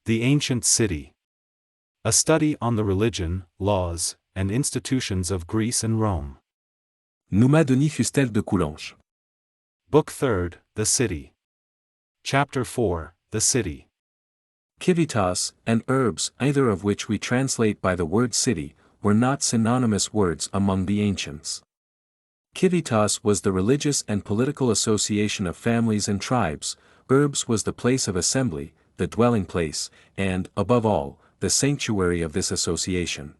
The Ancient City. A study on the religion, laws, and institutions of Greece and Rome. Numa Denis Fustel De Coulanges. Book 3rd, The City. Chapter 4, The City. Civitas and herbs, either of which we translate by the word city, were not synonymous words among the ancients. Civitas was the religious and political association of families and tribes, herbs was the place of assembly, the dwelling place, and, above all, the sanctuary of this association.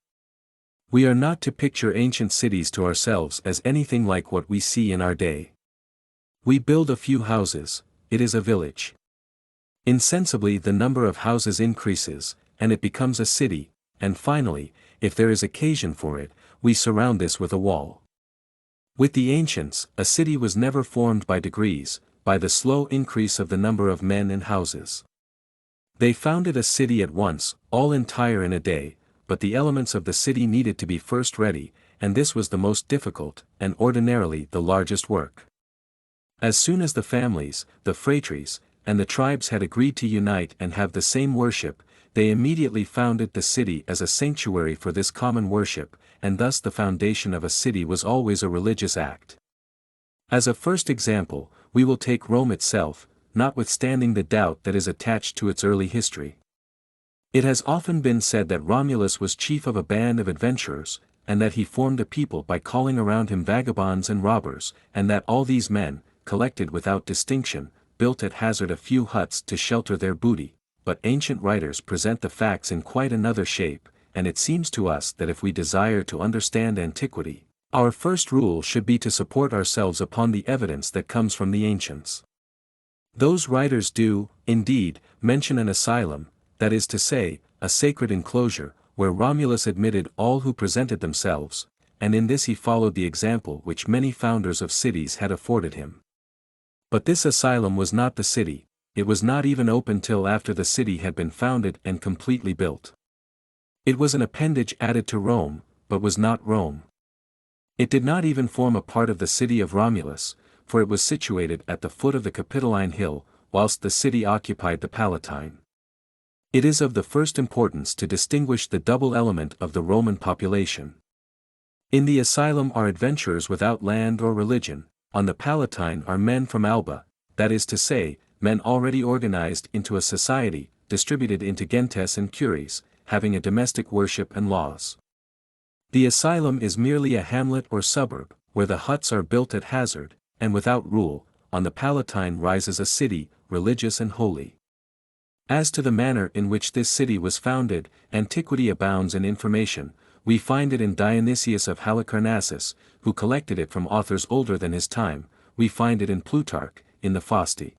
We are not to picture ancient cities to ourselves as anything like what we see in our day. We build a few houses, it is a village. Insensibly the number of houses increases, and it becomes a city, and finally, if there is occasion for it, we surround this with a wall. With the ancients, a city was never formed by degrees, by the slow increase of the number of men and houses. They founded a city at once, all entire in a day, but the elements of the city needed to be first ready, and this was the most difficult, and ordinarily the largest work. As soon as the families, the phratries, and the tribes had agreed to unite and have the same worship, they immediately founded the city as a sanctuary for this common worship, and thus the foundation of a city was always a religious act. As a first example, we will take Rome itself, notwithstanding the doubt that is attached to its early history. It has often been said that Romulus was chief of a band of adventurers, and that he formed a people by calling around him vagabonds and robbers, and that all these men, collected without distinction, built at hazard a few huts to shelter their booty, but ancient writers present the facts in quite another shape, and it seems to us that if we desire to understand antiquity, our first rule should be to support ourselves upon the evidence that comes from the ancients. Those writers do, indeed, mention an asylum, that is to say, a sacred enclosure, where Romulus admitted all who presented themselves, and in this he followed the example which many founders of cities had afforded him. But this asylum was not the city, it was not even open till after the city had been founded and completely built. It was an appendage added to Rome, but was not Rome. It did not even form a part of the city of Romulus, for it was situated at the foot of the Capitoline Hill, whilst the city occupied the Palatine. It is of the first importance to distinguish the double element of the Roman population. In the asylum are adventurers without land or religion, on the Palatine are men from Alba, that is to say, men already organized into a society, distributed into gentes and curies, having a domestic worship and laws. The asylum is merely a hamlet or suburb, where the huts are built at hazard, and without rule. On the Palatine rises a city, religious and holy. As to the manner in which this city was founded, antiquity abounds in information. We find it in Dionysius of Halicarnassus, who collected it from authors older than his time. We find it in Plutarch, in the Fausti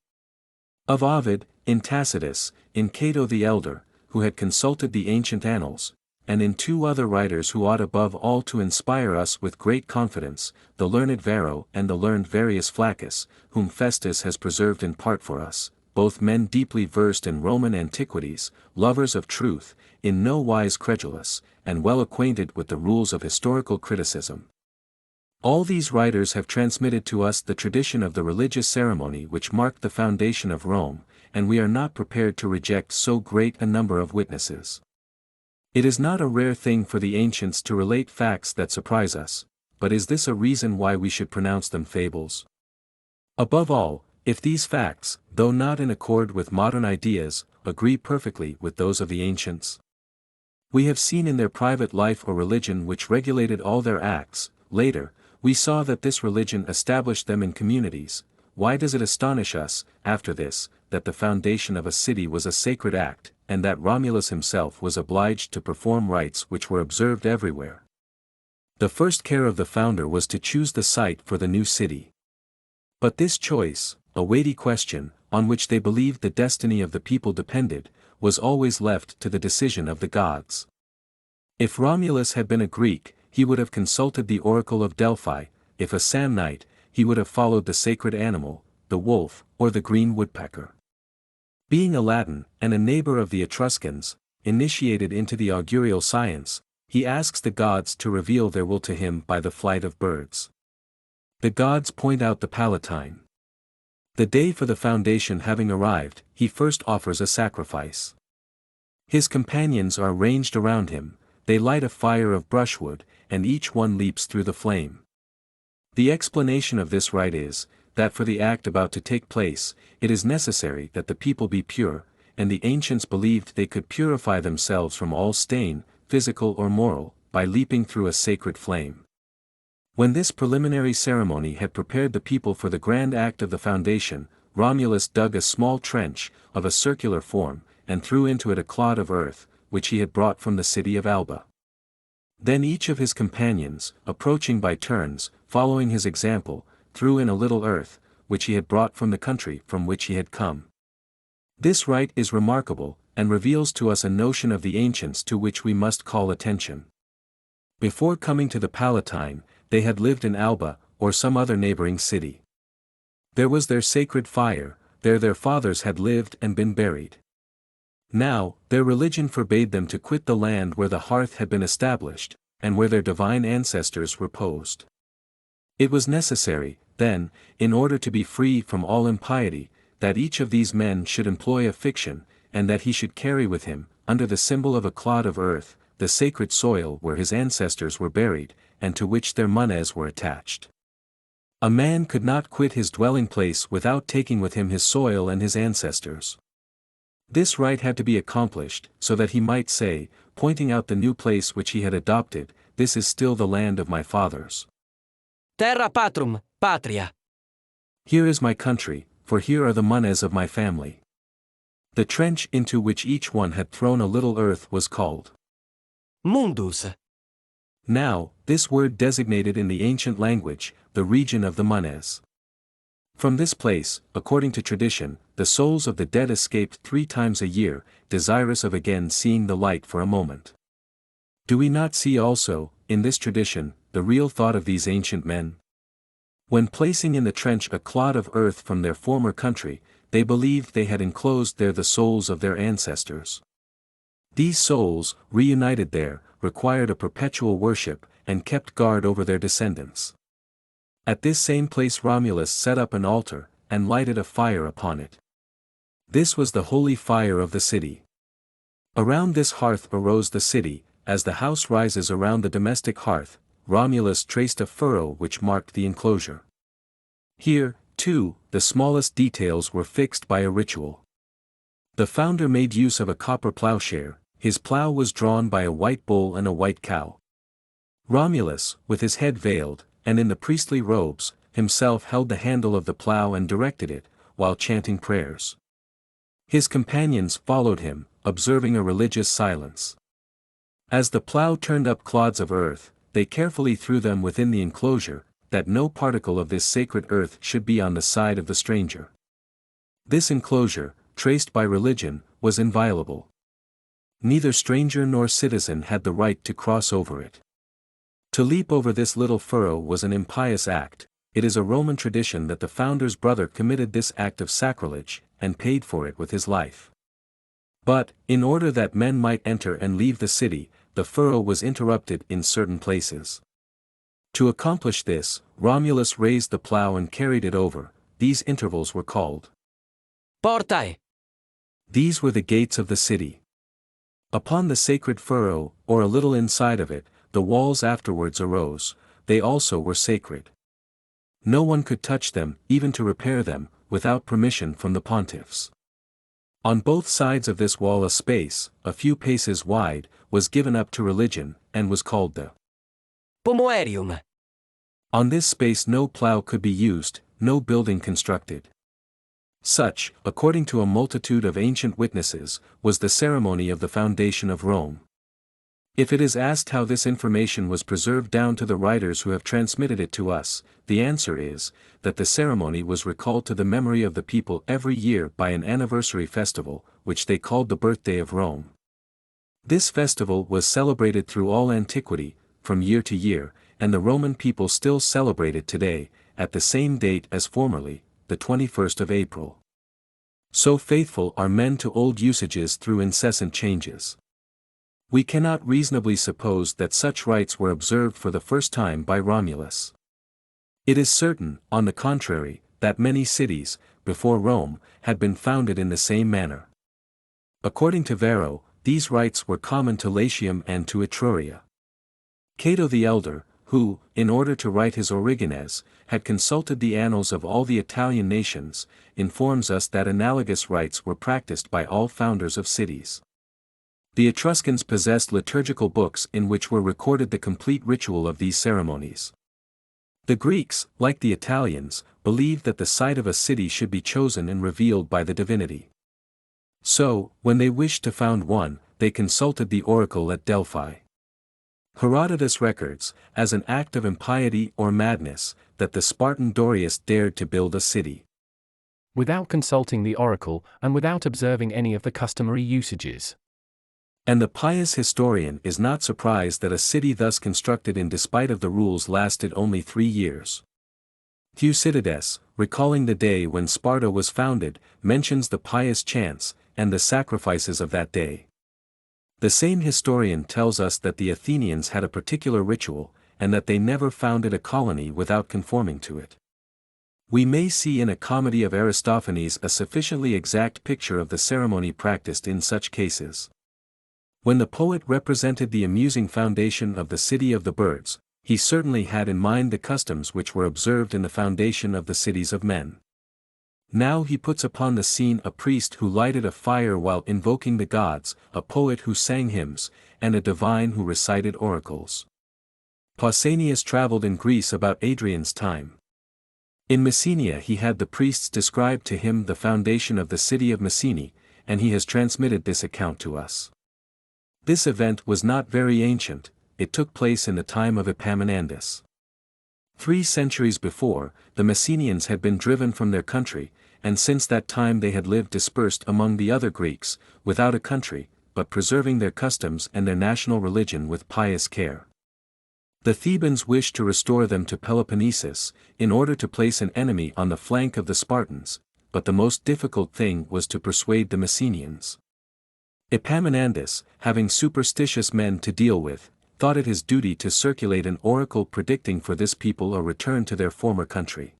of Ovid, in Tacitus, in Cato the Elder, who had consulted the ancient annals, and in two other writers who ought above all to inspire us with great confidence, the learned Varro and the learned Varius Flaccus, whom Festus has preserved in part for us, both men deeply versed in Roman antiquities, lovers of truth, in no wise credulous, and well acquainted with the rules of historical criticism. All these writers have transmitted to us the tradition of the religious ceremony which marked the foundation of Rome, and we are not prepared to reject so great a number of witnesses. It is not a rare thing for the ancients to relate facts that surprise us, but is this a reason why we should pronounce them fables? Above all, if these facts, though not in accord with modern ideas, agree perfectly with those of the ancients. We have seen in their private life a religion which regulated all their acts. Later, we saw that this religion established them in communities. Why does it astonish us, after this, that the foundation of a city was a sacred act, and that Romulus himself was obliged to perform rites which were observed everywhere? The first care of the founder was to choose the site for the new city. But this choice, a weighty question, on which they believed the destiny of the people depended, was always left to the decision of the gods. If Romulus had been a Greek, he would have consulted the oracle of Delphi; if a Samnite, he would have followed the sacred animal, the wolf, or the green woodpecker. Being a Latin, and a neighbor of the Etruscans, initiated into the augurial science, he asks the gods to reveal their will to him by the flight of birds. The gods point out the Palatine. The day for the foundation having arrived, he first offers a sacrifice. His companions are ranged around him, they light a fire of brushwood, and each one leaps through the flame. The explanation of this rite is, that for the act about to take place, it is necessary that the people be pure, and the ancients believed they could purify themselves from all stain, physical or moral, by leaping through a sacred flame. When this preliminary ceremony had prepared the people for the grand act of the foundation, Romulus dug a small trench, of a circular form, and threw into it a clod of earth, which he had brought from the city of Alba. Then each of his companions, approaching by turns, following his example, threw in a little earth, which he had brought from the country from which he had come. This rite is remarkable, and reveals to us a notion of the ancients to which we must call attention. Before coming to the Palatine, they had lived in Alba, or some other neighboring city. There was their sacred fire, there their fathers had lived and been buried. Now, their religion forbade them to quit the land where the hearth had been established, and where their divine ancestors reposed. It was necessary, then, in order to be free from all impiety, that each of these men should employ a fiction, and that he should carry with him, under the symbol of a clod of earth, the sacred soil where his ancestors were buried, and to which their manes were attached. A man could not quit his dwelling place without taking with him his soil and his ancestors. This rite had to be accomplished, so that he might say, pointing out the new place which he had adopted, "This is still the land of my fathers. Terra patrum, patria. Here is my country, for here are the manes of my family." The trench into which each one had thrown a little earth was called Mundus. Now, this word designated in the ancient language, the region of the manes. From this place, according to tradition, the souls of the dead escaped 3 times a year, desirous of again seeing the light for a moment. Do we not see also, in this tradition, the real thought of these ancient men? When placing in the trench a clod of earth from their former country, they believed they had enclosed there the souls of their ancestors. These souls, reunited there, required a perpetual worship, and kept guard over their descendants. At this same place Romulus set up an altar, and lighted a fire upon it. This was the holy fire of the city. Around this hearth arose the city, as the house rises around the domestic hearth. Romulus traced a furrow which marked the enclosure. Here, too, the smallest details were fixed by a ritual. The founder made use of a copper plowshare, his plow was drawn by a white bull and a white cow. Romulus, with his head veiled, and in the priestly robes, himself held the handle of the plow and directed it, while chanting prayers. His companions followed him, observing a religious silence. As the plow turned up clods of earth, they carefully threw them within the enclosure, that no particle of this sacred earth should be on the side of the stranger. This enclosure, traced by religion, was inviolable. Neither stranger nor citizen had the right to cross over it. To leap over this little furrow was an impious act. It is a Roman tradition that the founder's brother committed this act of sacrilege, and paid for it with his life. But, in order that men might enter and leave the city, the furrow was interrupted in certain places. To accomplish this, Romulus raised the plow and carried it over. These intervals were called Portae. These were the gates of the city. Upon the sacred furrow, or a little inside of it, the walls afterwards arose. They also were sacred. No one could touch them, even to repair them, without permission from the pontiffs. On both sides of this wall a space, a few paces wide, was given up to religion, and was called the Pomoerium. On this space no plow could be used, no building constructed. Such, according to a multitude of ancient witnesses, was the ceremony of the foundation of Rome. If it is asked how this information was preserved down to the writers who have transmitted it to us, the answer is, that the ceremony was recalled to the memory of the people every year by an anniversary festival, which they called the birthday of Rome. This festival was celebrated through all antiquity, from year to year, and the Roman people still celebrate it today, at the same date as formerly, the 21st of April. So faithful are men to old usages through incessant changes. We cannot reasonably suppose that such rites were observed for the first time by Romulus. It is certain, on the contrary, that many cities, before Rome, had been founded in the same manner. According to Varro, these rites were common to Latium and to Etruria. Cato the Elder, who, in order to write his Origenes, had consulted the annals of all the Italian nations, informs us that analogous rites were practiced by all founders of cities. The Etruscans possessed liturgical books in which were recorded the complete ritual of these ceremonies. The Greeks, like the Italians, believed that the site of a city should be chosen and revealed by the divinity. So, when they wished to found one, they consulted the oracle at Delphi. Herodotus records, as an act of impiety or madness, that the Spartan Dorius dared to build a city without consulting the oracle, and without observing any of the customary usages. And the pious historian is not surprised that a city thus constructed in despite of the rules lasted only 3 years. Thucydides, recalling the day when Sparta was founded, mentions the pious chants, and the sacrifices of that day. The same historian tells us that the Athenians had a particular ritual, and that they never founded a colony without conforming to it. We may see in a comedy of Aristophanes a sufficiently exact picture of the ceremony practiced in such cases. When the poet represented the amusing foundation of the city of the birds, he certainly had in mind the customs which were observed in the foundation of the cities of men. Now he puts upon the scene a priest who lighted a fire while invoking the gods, a poet who sang hymns, and a divine who recited oracles. Pausanias traveled in Greece about Adrian's time. In Messenia he had the priests describe to him the foundation of the city of Messene, and he has transmitted this account to us. This event was not very ancient, it took place in the time of Epaminondas. 3 centuries before, the Messenians had been driven from their country, and since that time they had lived dispersed among the other Greeks, without a country, but preserving their customs and their national religion with pious care. The Thebans wished to restore them to Peloponnesus, in order to place an enemy on the flank of the Spartans, but the most difficult thing was to persuade the Messenians. Epaminondas, having superstitious men to deal with, thought it his duty to circulate an oracle predicting for this people a return to their former country.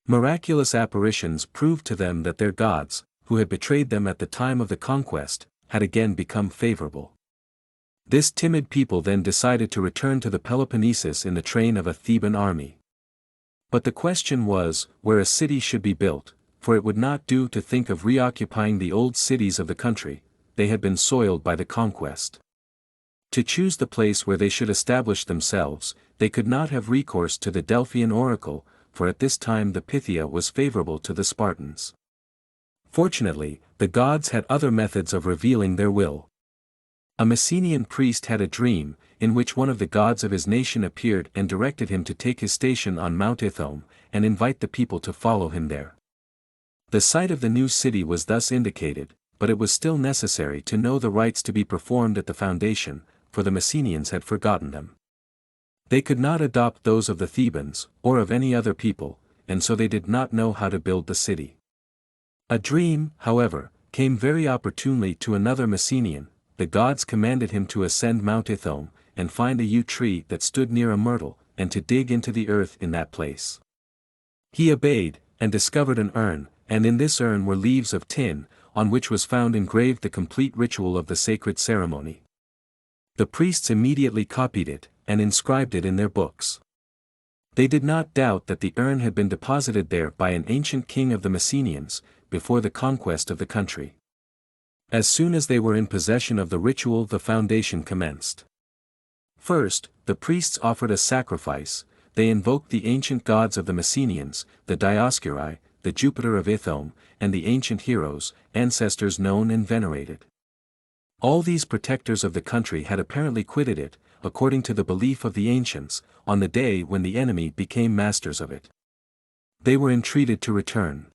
Miraculous apparitions proved to them that their gods, who had betrayed them at the time of the conquest, had again become favorable. This timid people then decided to return to the Peloponnesus in the train of a Theban army. But the question was, where a city should be built, for it would not do to think of reoccupying the old cities of the country, they had been soiled by the conquest. To choose the place where they should establish themselves, they could not have recourse to the Delphian oracle, for at this time the Pythia was favorable to the Spartans. Fortunately, the gods had other methods of revealing their will. A Messenian priest had a dream, in which one of the gods of his nation appeared and directed him to take his station on Mount Ithome, and invite the people to follow him there. The site of the new city was thus indicated, but it was still necessary to know the rites to be performed at the foundation, for the Messenians had forgotten them. They could not adopt those of the Thebans, or of any other people, and so they did not know how to build the city. A dream, however, came very opportunely to another Messenian. The gods commanded him to ascend Mount Ithome, and find a yew tree that stood near a myrtle, and to dig into the earth in that place. He obeyed, and discovered an urn, and in this urn were leaves of tin, on which was found engraved the complete ritual of the sacred ceremony. The priests immediately copied it, and inscribed it in their books. They did not doubt that the urn had been deposited there by an ancient king of the Messenians, before the conquest of the country. As soon as they were in possession of the ritual, the foundation commenced. First, the priests offered a sacrifice. They invoked the ancient gods of the Messenians, the Dioscuri, the Jupiter of Ithome, and the ancient heroes, ancestors known and venerated. All these protectors of the country had apparently quitted it, according to the belief of the ancients, on the day when the enemy became masters of it. They were entreated to return.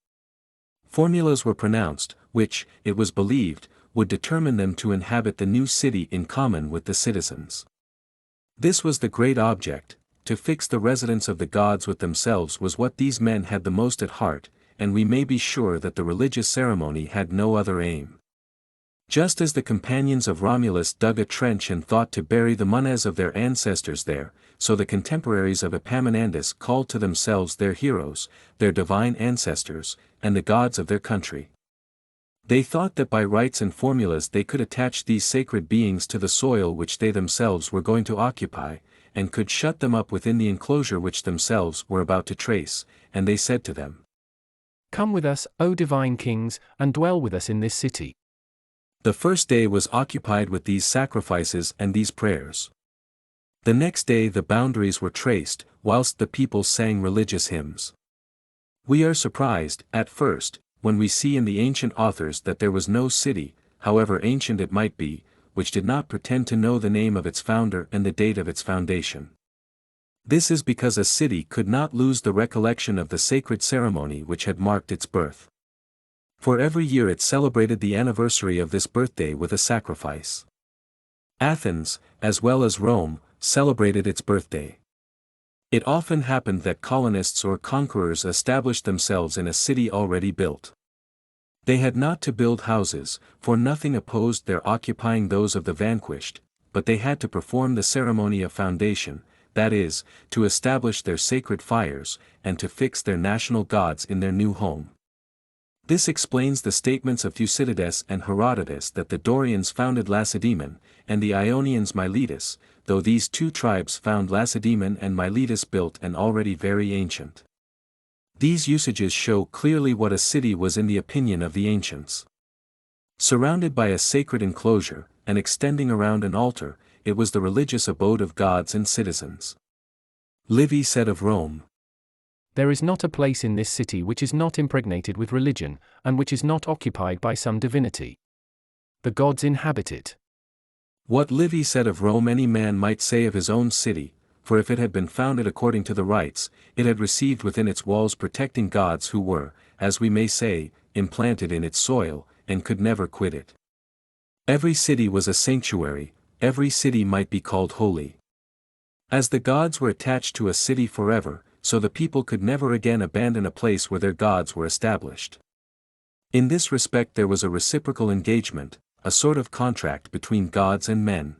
Formulas were pronounced, which, it was believed, would determine them to inhabit the new city in common with the citizens. This was the great object. To fix the residence of the gods with themselves was what these men had the most at heart, and we may be sure that the religious ceremony had no other aim. Just as the companions of Romulus dug a trench and thought to bury the mones of their ancestors there, so the contemporaries of Epaminondas called to themselves their heroes, their divine ancestors, and the gods of their country. They thought that by rites and formulas they could attach these sacred beings to the soil which they themselves were going to occupy, and could shut them up within the enclosure which themselves were about to trace, and they said to them, Come with us, O divine kings, and dwell with us in this city. The first day was occupied with these sacrifices and these prayers. The next day the boundaries were traced, whilst the people sang religious hymns. We are surprised, at first, when we see in the ancient authors that there was no city, however ancient it might be, which did not pretend to know the name of its founder and the date of its foundation. This is because a city could not lose the recollection of the sacred ceremony which had marked its birth. For every year it celebrated the anniversary of this birthday with a sacrifice. Athens, as well as Rome, celebrated its birthday. It often happened that colonists or conquerors established themselves in a city already built. They had not to build houses, for nothing opposed their occupying those of the vanquished, but they had to perform the ceremony of foundation, that is, to establish their sacred fires, and to fix their national gods in their new home. This explains the statements of Thucydides and Herodotus that the Dorians founded Lacedaemon, and the Ionians Miletus, though these two tribes found Lacedaemon and Miletus built and already very ancient. These usages show clearly what a city was in the opinion of the ancients. Surrounded by a sacred enclosure, and extending around an altar, it was the religious abode of gods and citizens. Livy said of Rome, There is not a place in this city which is not impregnated with religion, and which is not occupied by some divinity. The gods inhabit it. What Livy said of Rome any man might say of his own city, for if it had been founded according to the rites, it had received within its walls protecting gods who were, as we may say, implanted in its soil, and could never quit it. Every city was a sanctuary, every city might be called holy. As the gods were attached to a city forever, so the people could never again abandon a place where their gods were established. In this respect there was a reciprocal engagement, a sort of contract between gods and men.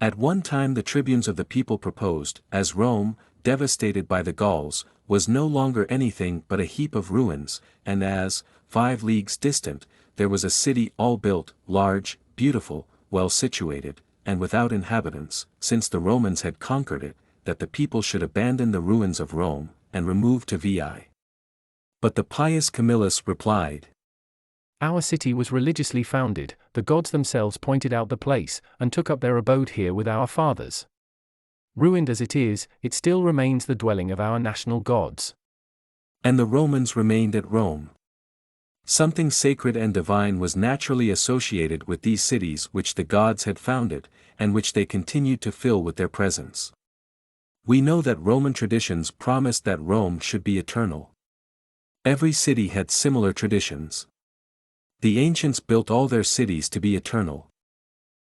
At one time the tribunes of the people proposed, as Rome, devastated by the Gauls, was no longer anything but a heap of ruins, and as, 5 leagues distant, there was a city all built, large, beautiful, well situated, and without inhabitants, since the Romans had conquered it, that the people should abandon the ruins of Rome, and remove to Veii. But the pious Camillus replied, Our city was religiously founded, the gods themselves pointed out the place, and took up their abode here with our fathers. Ruined as it is, it still remains the dwelling of our national gods. And the Romans remained at Rome. Something sacred and divine was naturally associated with these cities which the gods had founded, and which they continued to fill with their presence. We know that Roman traditions promised that Rome should be eternal. Every city had similar traditions. The ancients built all their cities to be eternal.